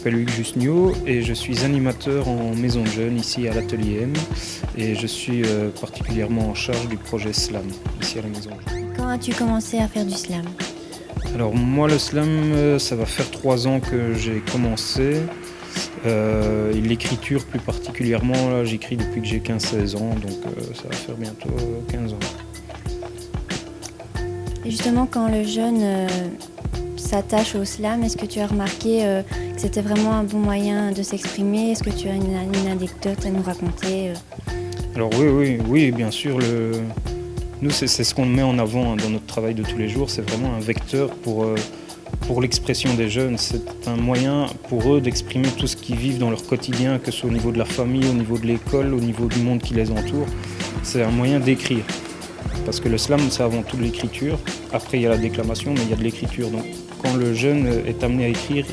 m'appelle Hugues Justniot et je suis animateur en maison de jeunes ici à l'atelier M et je suis particulièrement en charge du projet Slam ici à la maison de jeunes. Quand as-tu commencé à faire du slam? Alors moi le slam, ça va faire 3 ans que j'ai commencé. Et l'écriture plus particulièrement, là, j'écris depuis que j'ai 15-16 ans, donc ça va faire bientôt 15 ans. Et justement, quand le jeune s'attache au slam, est-ce que tu as remarqué que c'était vraiment un bon moyen de s'exprimer? Est-ce que tu as une anecdote à nous raconter? Alors oui, bien sûr. Nous, c'est ce qu'on met en avant dans notre travail de tous les jours. C'est vraiment un vecteur pour l'expression des jeunes. C'est un moyen pour eux d'exprimer tout ce qu'ils vivent dans leur quotidien, que ce soit au niveau de la famille, au niveau de l'école, au niveau du monde qui les entoure. C'est un moyen d'écrire. Parce que le slam, c'est avant tout de l'écriture. Après, il y a la déclamation, mais il y a de l'écriture. Donc, quand le jeune est amené à écrire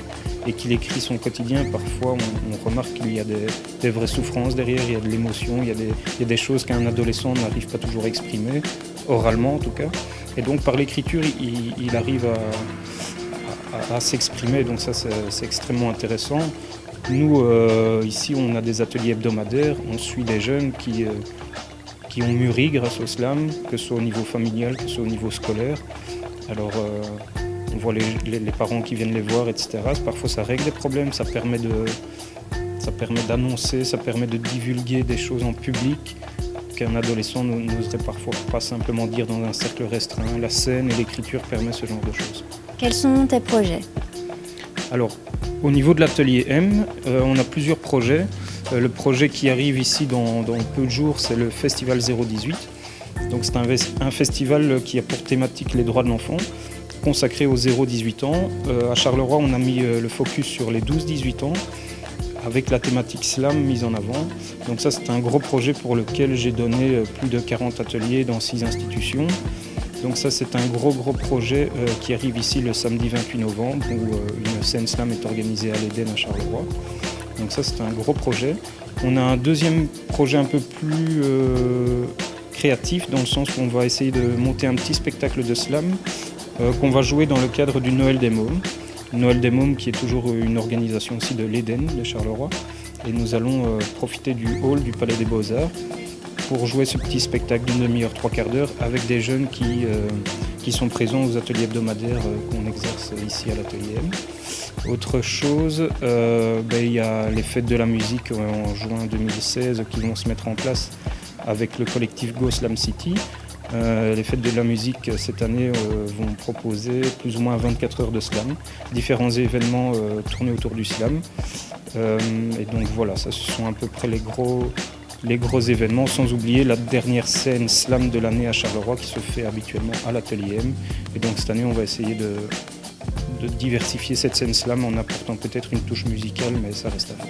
et qu'il écrit son quotidien, parfois, on remarque qu'il y a des vraies souffrances derrière, il y a de l'émotion, il y a des choses qu'un adolescent n'arrive pas toujours à exprimer, oralement en tout cas. Et donc, par l'écriture, il arrive à s'exprimer. Donc ça, c'est extrêmement intéressant. Nous, ici, on a des ateliers hebdomadaires. On suit des jeunes qui ont mûri grâce au slam, que ce soit au niveau familial, que ce soit au niveau scolaire. Alors, on voit les parents qui viennent les voir, etc. Parfois, ça règle des problèmes, ça permet d'annoncer, ça permet de divulguer des choses en public qu'un adolescent n'oserait parfois pas simplement dire dans un cercle restreint. La scène et l'écriture permettent ce genre de choses. Quels sont tes projets? Alors, au niveau de l'atelier M, on a plusieurs projets. Le projet qui arrive ici dans peu de jours, c'est le Festival 018. Donc c'est un festival qui a pour thématique les droits de l'enfant, consacré aux 0-18 ans. À Charleroi, on a mis le focus sur les 12-18 ans, avec la thématique slam mise en avant. Donc ça, c'est un gros projet pour lequel j'ai donné plus de 40 ateliers dans 6 institutions. Donc ça, c'est un gros projet qui arrive ici le samedi 28 novembre, où une scène slam est organisée à l'Éden à Charleroi. Donc ça, c'est un gros projet. On a un deuxième projet un peu plus créatif, dans le sens où on va essayer de monter un petit spectacle de slam qu'on va jouer dans le cadre du Noël des Mômes. Noël des Mômes qui est toujours une organisation aussi de l'Éden de Charleroi. Et nous allons profiter du hall du Palais des Beaux-Arts pour jouer ce petit spectacle d'une demi-heure, 3/4 d'heure avec des jeunes qui sont présents aux ateliers hebdomadaires qu'on exerce ici à l'atelier M. Autre chose, il y a les fêtes de la musique en juin 2016 qui vont se mettre en place avec le collectif Go Slam City. Les fêtes de la musique cette année vont proposer plus ou moins 24 heures de slam, différents événements tournés autour du slam. Et donc voilà, ça ce sont à peu près les gros événements, sans oublier la dernière scène slam de l'année à Charleroi qui se fait habituellement à l'atelier M. Et donc cette année, on va essayer de diversifier cette scène slam en apportant peut-être une touche musicale, mais ça reste à voir.